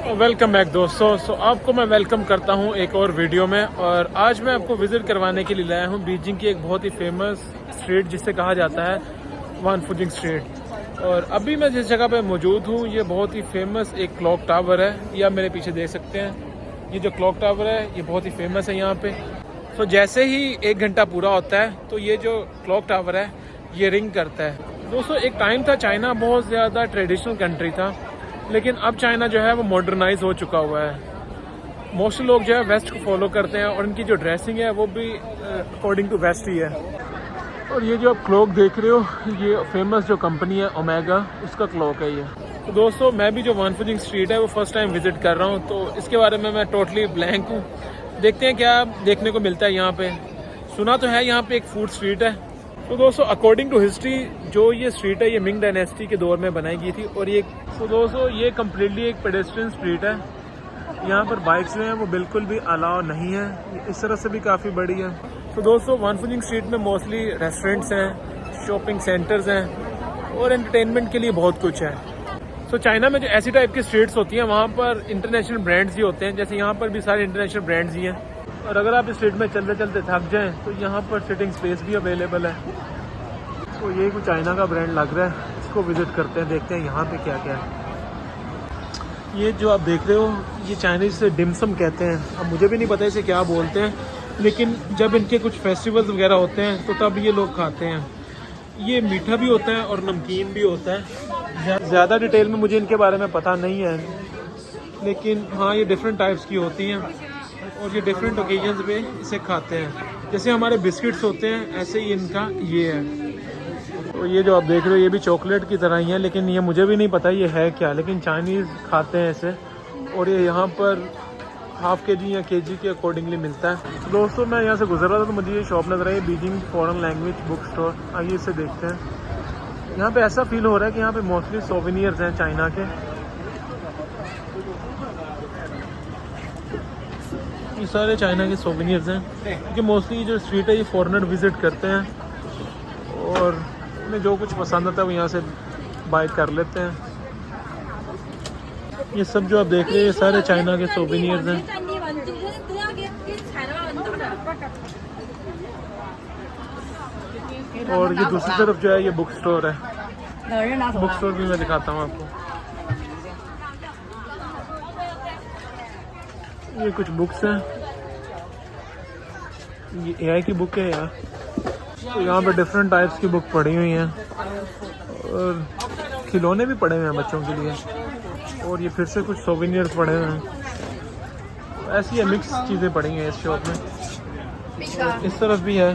Welcome back दोस्तों। आपको मैं वेलकम करता हूं एक और वीडियो में। और आज मैं आपको विजिट करवाने के लिए लाया हूं बीजिंग की एक बहुत ही फेमस स्ट्रीट जिसे कहा जाता है वानफुजिंग स्ट्रीट। और अभी मैं जिस जगह पे मौजूद हूं ये बहुत ही फेमस एक क्लॉक टावर है। ये आप मेरे पीछे देख सकते हैं, ये जो क्लॉक टावर है ये बहुत ही फेमस है यहाँ पे। तो जैसे ही 1 घंटा पूरा होता है तो ये जो क्लॉक टावर है ये रिंग करता है। दोस्तों एक टाइम था चाइना बहुत ज़्यादा ट्रेडिशनल कंट्री था, लेकिन अब चाइना जो है वो मॉडर्नाइज हो चुका हुआ है। मोस्टली लोग जो है वेस्ट को फॉलो करते हैं और इनकी जो ड्रेसिंग है वो भी अकॉर्डिंग टू वेस्ट ही है। और ये जो आप क्लॉक देख रहे हो ये फेमस जो कंपनी है ओमेगा उसका क्लॉक है ये। तो दोस्तों मैं भी जो वानफुजिंग स्ट्रीट है वो फर्स्ट टाइम विजिट कर रहा हूँ, तो इसके बारे में मैं टोटली ब्लैंक हूँ। देखते हैं क्या देखने को मिलता है यहाँ पे। सुना तो है यहाँ पे एक फूड स्ट्रीट है। तो दोस्तों अकॉर्डिंग टू हिस्ट्री जो ये स्ट्रीट है ये मिंग डायनेस्टी के दौर में बनाई गई थी। और ये तो दोस्तों ये कम्प्लीटली एक पेडेस्ट्रियन स्ट्रीट है। यहाँ पर बाइक्स जो हैं वो बिल्कुल भी अलाउ नहीं है। इस तरह से भी काफ़ी बड़ी है। तो दोस्तों वानफुजिंग स्ट्रीट में मोस्टली रेस्टोरेंट्स हैं, शॉपिंग सेंटर्स हैं और एंटरटेनमेंट के लिए बहुत कुछ है। तो चाइना में जो ऐसी टाइप की स्ट्रीट्स होती हैं वहाँ पर इंटरनेशनल ब्रांड्स ही होते हैं। जैसे यहाँ पर भी सारे इंटरनेशनल ब्रांड्स ही हैं। और अगर आप इस स्ट्रीट में चलते चलते थक जाएं तो यहाँ पर सिटिंग स्पेस भी अवेलेबल है। तो ये कुछ चाइना का ब्रांड लग रहा है, इसको विजिट करते हैं, देखते हैं यहाँ पे क्या क्या है। ये जो आप देख रहे हो ये चाइनीज से डिमसम कहते हैं। अब मुझे भी नहीं पता इसे क्या बोलते हैं, लेकिन जब इनके कुछ फेस्टिवल्स वगैरह होते हैं तो तब ये लोग खाते हैं। ये मीठा भी होता है और नमकीन भी होता है। ज़्यादा डिटेल में मुझे इनके बारे में पता नहीं है, लेकिन हाँ ये डिफरेंट टाइप्स की होती हैं और ये डिफरेंट ओकेजन्स पे इसे खाते हैं। जैसे हमारे बिस्किट्स होते हैं ऐसे ही इनका ये है। तो ये जो आप देख रहे हो ये भी चॉकलेट की तरह ही है, लेकिन ये मुझे भी नहीं पता ये है क्या, लेकिन चाइनीज़ खाते हैं इसे। और ये यहाँ पर हाफ केजी या केजी के अकॉर्डिंगली मिलता है। तो दोस्तों मैं यहाँ से गुजर रहा था तो मुझे ये शॉप नजर आई, Beijing foreign language book store. आइए इसे देखते हैं। यहाँ पे ऐसा फील हो रहा है कि यहाँ पे मोस्टली सोवेनियर्स हैं चाइना के। ये सारे चाइना के सोवेनियर्स हैं क्योंकि मोस्टली जो स्ट्रीट है ये फॉरेनर विजिट करते हैं और उन्हें जो कुछ पसंद आता है वो यहाँ से बाय कर लेते हैं। ये सब जो आप देख रहे हैं ये सारे चाइना के सोवेनियर्स हैं। और ये दूसरी तरफ जो है ये बुक स्टोर है। बुक स्टोर भी मैं दिखाता हूँ आपको। ये कुछ बुक्स हैं, ये एआई की बुक है यार। तो यहाँ पे डिफरेंट टाइप्स की बुक पड़ी हुई हैं और खिलौने भी पड़े हुए हैं बच्चों के लिए। और ये फिर से कुछ सोवेनियर्स पड़े हुए हैं। ऐसी है मिक्स चीज़ें पड़ी हैं इस शॉप में। इस तरफ भी है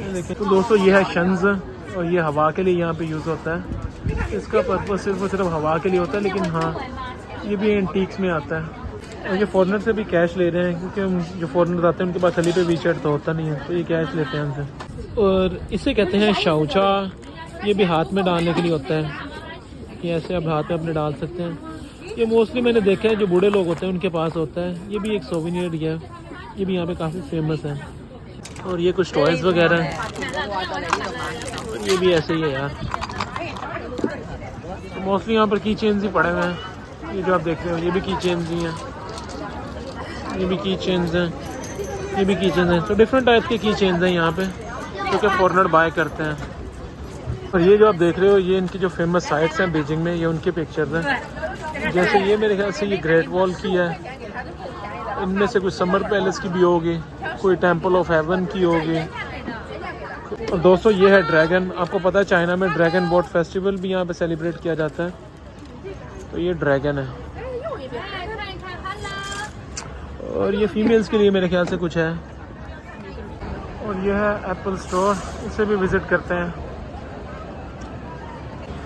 देखिए। तो दोस्तों ये है शंज और ये हवा के लिए यहाँ पे यूज़ होता है। इसका पर्पज सिर्फ और सिर्फ हवा के लिए होता है, लेकिन हाँ ये भी एंटीक्स में आता है। और ये फॉरेनर से भी कैश ले रहे हैं क्योंकि जो फॉरेनर आते हैं उनके पास थली पे वीचेट तो होता नहीं है, तो ये कैश लेते हैं उनसे। और इसे कहते हैं शाओचा। ये भी हाथ में डालने के लिए होता है, ये ऐसे आप हाथ में अपने डाल सकते हैं। ये मोस्टली मैंने देखा है जो बूढ़े लोग होते हैं उनके पास होता है। ये भी एक सोवेनियर है, ये भी यहाँ पे काफ़ी फेमस है। और ये कुछ टॉयज़ वगैरह हैं, ये भी ऐसे ही है यार। तो मोस्टली यहाँ पर की चेन्स ही पड़े हुए हैं। ये जो आप देख रहे हो ये भी की चेन्स ही हैं, ये भी की चेन्स हैं, ये भी की चेन्स हैं। तो डिफरेंट टाइप के की चेन्स हैं यहाँ पे जो कि फॉरेनर बाय करते हैं। और ये जो आप देख रहे हो ये इनकी जो फेमस साइट्स हैं बीजिंग में, ये उनकी पिक्चर्स हैं। जैसे ये मेरे ख्याल से ये ग्रेट वॉल की है, इनमें से कुछ समर पैलेस की भी होगी, कोई टेम्पल ऑफ हेवन की होगी। और दोस्तों ये है ड्रैगन। आपको पता है चाइना में ड्रैगन बोट फेस्टिवल भी यहाँ पे सेलिब्रेट किया जाता है। तो ये ड्रैगन है और ये फीमेल्स के लिए मेरे ख्याल से कुछ है। और ये है एप्पल स्टोर, इसे भी विज़िट करते हैं।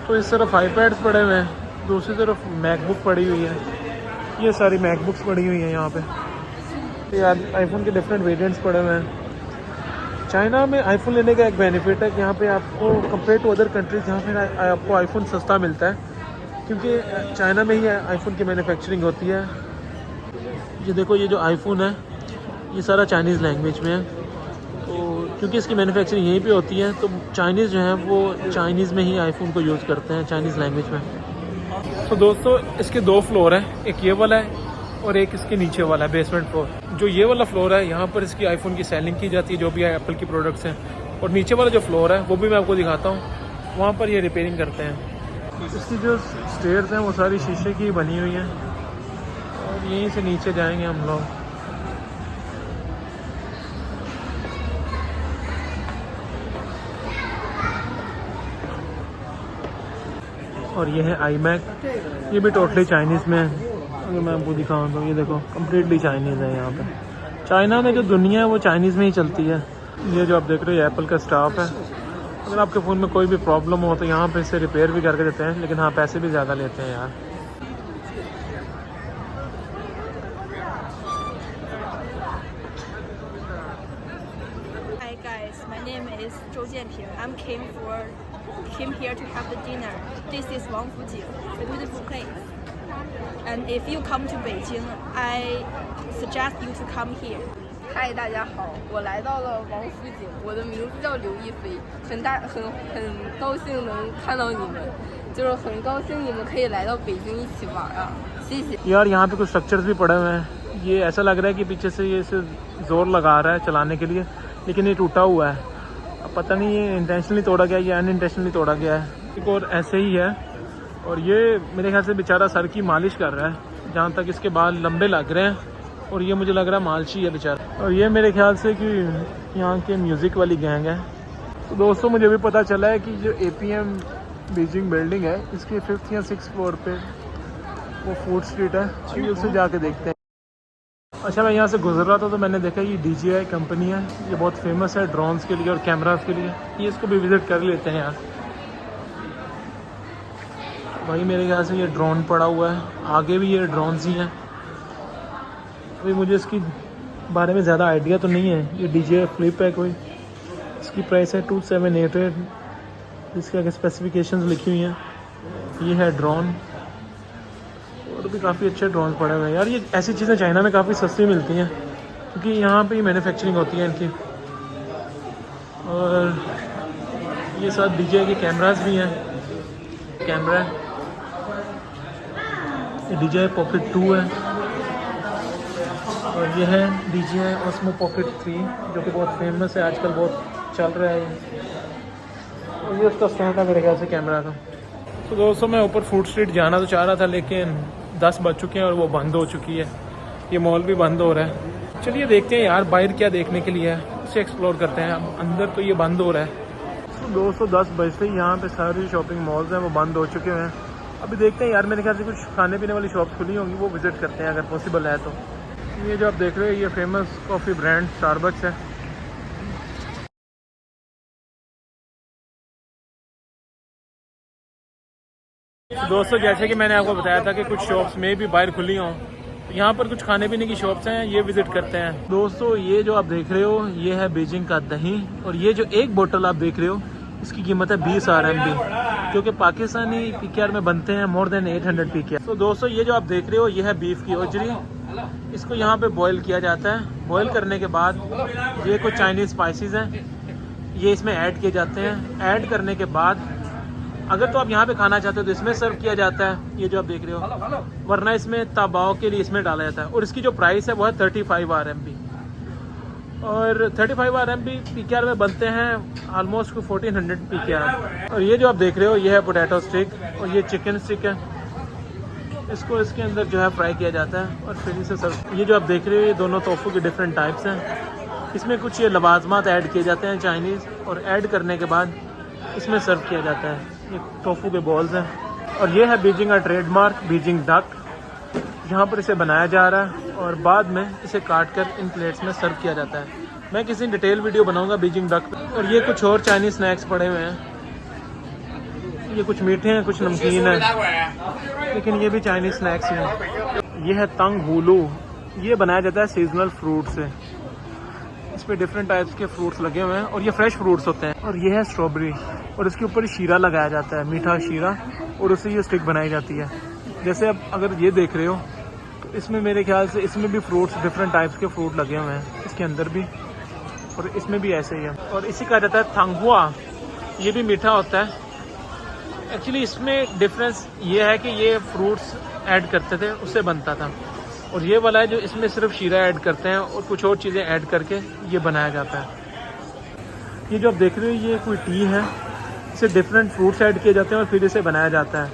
तो इस तरफ आईपैड्स पड़े हुए हैं, दूसरी तरफ मैकबुक पड़ी हुई है। ये सारी मैकबुक्स पड़ी हुई हैं यहाँ पे। तो ये आईफोन के डिफरेंट वेरिएंट्स पड़े हुए हैं। चाइना में आईफोन लेने का एक बेनिफिट है कि यहाँ पे आपको कंपेयर टू अदर कंट्रीज यहाँ पे आपको आईफोन सस्ता मिलता है क्योंकि चाइना में ही आईफोन की मैन्युफैक्चरिंग होती है। ये देखो ये जो आईफोन है ये सारा चाइनीज़ लैंग्वेज में है। तो क्योंकि इसकी मैन्युफैक्चरिंग यहीं पे होती है तो चाइनीज़ जो है वो चाइनीज़ में ही आईफोन को यूज़ करते हैं, चाइनीज़ लैंग्वेज में। तो दोस्तों इसके 2 फ्लोर हैं, एक ये वाला है और एक इसके नीचे वाला है बेसमेंट फ्लोर। जो ये वाला फ्लोर है यहाँ पर इसकी आईफोन की सेलिंग की जाती है, जो भी है एप्पल की प्रोडक्ट्स हैं। और नीचे वाला जो फ्लोर है वो भी मैं आपको दिखाता हूँ, वहाँ पर ये रिपेयरिंग करते हैं। इसकी जो स्टेयर्स हैं वो सारी शीशे की बनी हुई हैं और यहीं से नीचे जाएंगे हम लोग। और ये है iMac, ये भी टोटली चाइनीज़ में है। अगर मैं आपको दिखाऊँ तो ये देखो कम्प्लीटली चाइनीज़ है। यहाँ पे चाइना में जो दुनिया है वो चाइनीज़ में ही चलती है। ये जो आप देख रहे हो एप्पल का स्टाफ है। अगर आपके फ़ोन में कोई भी प्रॉब्लम हो तो यहाँ पे इसे रिपेयर भी करके देते हैं, लेकिन हाँ पैसे भी ज़्यादा लेते हैं यार। Hi guys, my name is Zhou Jianping. Came here to have the dinner. This is Wangfujing, a beautiful place. And if you come to Beijing, I suggest you to come here. 嗨，大家好，我来到了王府井，我的名字叫刘亦菲，很高兴能看到你们，就是很高兴你们可以来到北京一起玩啊，谢谢。यार यहाँ पे कुछ structures भी पड़े हुए हैं, ये ऐसा लग रहा है कि पीछे से ये इसे जोर लगा रहा है चलाने के लिए, लेकिन ये टूटा हुआ है। अब पता नहीं ये इंटेंशनली तोड़ा गया या अनइंटेंशनली तोड़ा गया है, एक और ऐसे ही है। और ये मेरे ख्याल से बेचारा सर की मालिश कर रहा है, जहाँ तक इसके बाल लंबे लग रहे हैं। और ये मुझे लग रहा है मालची है बेचारा। और ये मेरे ख्याल से कि यहाँ के म्यूज़िक वाली गैंग है। तो दोस्तों मुझे भी पता चला है कि जो APM बीजिंग बिल्डिंग है इसके 5th या 6th फ्लोर पे वो फूड स्ट्रीट है, चलिए उससे जाके देखते हैं। अच्छा, मैं यहाँ से गुजर रहा था तो मैंने देखा ये DJI कंपनी है, ये बहुत फेमस है ड्रोन्स के लिए और कैमरास के लिए। ये इसको भी विज़िट कर लेते हैं यार। भाई मेरे ख्याल से ये ड्रोन पड़ा हुआ है, आगे भी ये ड्रोन्स ही हैं। अभी मुझे इसकी बारे में ज़्यादा आइडिया तो नहीं है। ये DJI फ्लिप है कोई, इसकी प्राइस है 2788, इसके आगे स्पेसिफिकेशंस लिखी हुई हैं। ये है ड्रोन, और भी काफ़ी अच्छे ड्रोन पड़े हुए हैं यार। ये ऐसी चीज़ें चाइना में काफ़ी सस्ती मिलती हैं क्योंकि यहाँ पे ही मैन्युफैक्चरिंग होती है इनकी। और ये सब DJI के कैमरास भी हैं। कैमरा ये DJI Pocket 2 है, और ये है DJI Osmo Pocket 3 जो कि बहुत फेमस है आजकल, बहुत चल रहा है ये। और ये उसका स्टैंड है मेरे ख्याल से कैमरा का। तो दोस्तों मैं ऊपर फूड स्ट्रीट जाना तो चाह रहा था, लेकिन 10 बज चुके हैं और वो बंद हो चुकी है। ये मॉल भी बंद हो रहा है। चलिए देखते हैं यार बाहर क्या देखने के लिए है, उसे एक्सप्लोर करते हैं। अब अंदर तो ये बंद हो रहा है। तो दोस्तों 10 बजते ही यहाँ पे सारी शॉपिंग मॉल्स हैं वो बंद हो चुके हैं। अभी देखते हैं यार, मेरे ख्याल से कुछ खाने पीने वाली शॉप्स खुली होंगी, वो विज़िट करते हैं अगर पॉसिबल है तो। ये जो आप देख रहे हो ये फेमस कॉफ़ी ब्रांड स्टारबक्स है। दोस्तों जैसे कि मैंने आपको बताया था कि कुछ शॉप्स में भी बाहर खुली हों, यहाँ पर कुछ खाने पीने की शॉप्स हैं, ये विज़िट करते हैं। दोस्तों ये जो आप देख रहे हो ये है बीजिंग का दही, और ये जो एक बोतल आप देख रहे हो इसकी कीमत है 20 RMB, जो कि पाकिस्तानी PKR में बनते हैं मोर देन 800 PKR। तो दोस्तों ये जो आप देख रहे हो ये है बीफ की ओजरी, इसको यहाँ पे बॉईल किया जाता है। बॉईल करने के बाद ये कुछ चाइनीज़ स्पाइसेस हैं, ये इसमें ऐड किए जाते हैं। ऐड करने के बाद अगर तो आप यहाँ पे खाना चाहते हो तो इसमें सर्व किया जाता है, ये जो आप देख रहे हो, वरना इसमें ताबाओ के लिए इसमें डाला जाता है। और इसकी जो प्राइस है वो है 35 RMB, और 35 RMB PKR में बनते हैं ऑलमोस्ट 1400 PKR। और ये जो आप देख रहे हो ये है पोटैटो स्टिक, और ये चिकन स्टिक है, इसको इसके अंदर जो है फ्राई किया जाता है और फिर इसे सर्व। ये जो आप देख रहे हो ये दोनों तोफ़ू के डिफरेंट टाइप्स हैं। इसमें कुछ ये लवाजमात ऐड किए जाते हैं चाइनीज़, और ऐड करने के बाद इसमें सर्व किया जाता है। ये टोफू के बॉल्स हैं। और ये है बीजिंग का ट्रेडमार्क बीजिंग डक, यहाँ पर इसे बनाया जा रहा है और बाद में इसे काट कर इन प्लेट्स में सर्व किया जाता है। मैं किसी डिटेल वीडियो बनाऊंगा बीजिंग डक पे। और ये कुछ और चाइनीज स्नैक्स पड़े हुए हैं, ये कुछ मीठे हैं कुछ नमकीन है, लेकिन ये भी चाइनीज स्नैक्स हैं। ये है तंग हुलू, ये बनाया जाता है सीजनल फ्रूट से। इस पे डिफरेंट टाइप्स के फ्रूट्स लगे हुए हैं और ये फ्रेश फ्रूट्स होते हैं। और ये है स्ट्रॉबेरी, और इसके ऊपर शीरा लगाया जाता है, मीठा शीरा, और उससे ये स्टिक बनाई जाती है। जैसे अब अगर ये देख रहे हो तो इसमें मेरे ख्याल से इसमें भी फ्रूट्स, डिफरेंट टाइप्स के फ्रूट लगे हुए हैं इसके अंदर भी, और इसमें भी ऐसे ही है। और इसी कहा जाता है थंगहुआ, ये भी मीठा होता है। एक्चुअली इसमें डिफरेंस ये है कि ये फ्रूट्स ऐड करते थे, उससे बनता था, और ये वाला है जो इसमें सिर्फ शीरा ऐड करते हैं और कुछ और चीज़ें ऐड करके ये बनाया जाता है। ये जो आप देख रहे हो ये कोई टी है, इसे डिफरेंट फ्रूट्स ऐड किए जाते हैं और फिर इसे बनाया जाता है,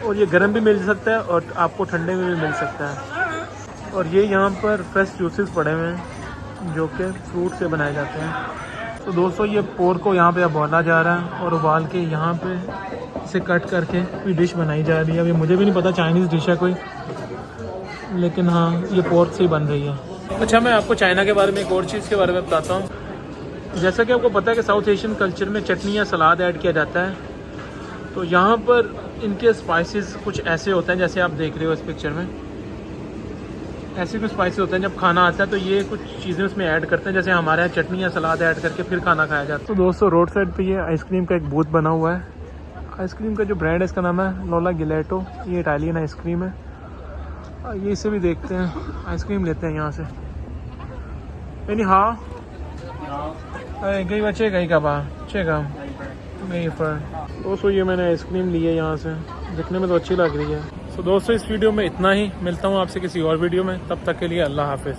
और ये गर्म भी मिल सकता है और आपको ठंडे में भी मिल सकता है। और ये यहाँ पर फ्रेश जूसेस पड़े हुए हैं जो कि फ्रूट से बनाए जाते हैं। तो दोस्तों ये पोर्क को यहाँ पे उबाला जा रहा है और उबाल के यहाँ पे इसे कट करके कोई डिश बनाई जा रही है। अभी मुझे भी नहीं पता चाइनीज़ डिश है कोई, लेकिन हाँ ये पोर्क से ही बन रही है। अच्छा, मैं आपको चाइना के बारे में एक और चीज़ के बारे में बताता हूँ। जैसा कि आपको पता है कि साउथ एशियन कल्चर में चटनी या सलाद ऐड किया जाता है, तो यहाँ पर इनके स्पाइसेस कुछ ऐसे होते हैं जैसे आप देख रहे हो इस पिक्चर में, ऐसे कुछ स्पाइसेस होते हैं। जब खाना आता है तो ये कुछ चीज़ें उसमें ऐड करते हैं, जैसे हमारे यहाँ चटनी या सलाद ऐड करके फिर खाना खाया जाता है। तो दोस्तों रोड साइड पे ये आइसक्रीम का एक बूथ बना हुआ है। आइसक्रीम का जो ब्रांड है इसका नाम है लोला गिलेटो, ये इटालियन आइसक्रीम है। ये इसे भी देखते हैं, आइसक्रीम लेते हैं यहाँ से। यानी हाँ गई बच्चे गई कबा चेगा गई पर दोस्तों ये मैंने आइसक्रीम ली है यहाँ से, दिखने में तो अच्छी लग रही है। तो दोस्तों इस वीडियो में इतना ही, मिलता हूँ आपसे किसी और वीडियो में, तब तक के लिए अल्लाह हाफिज़।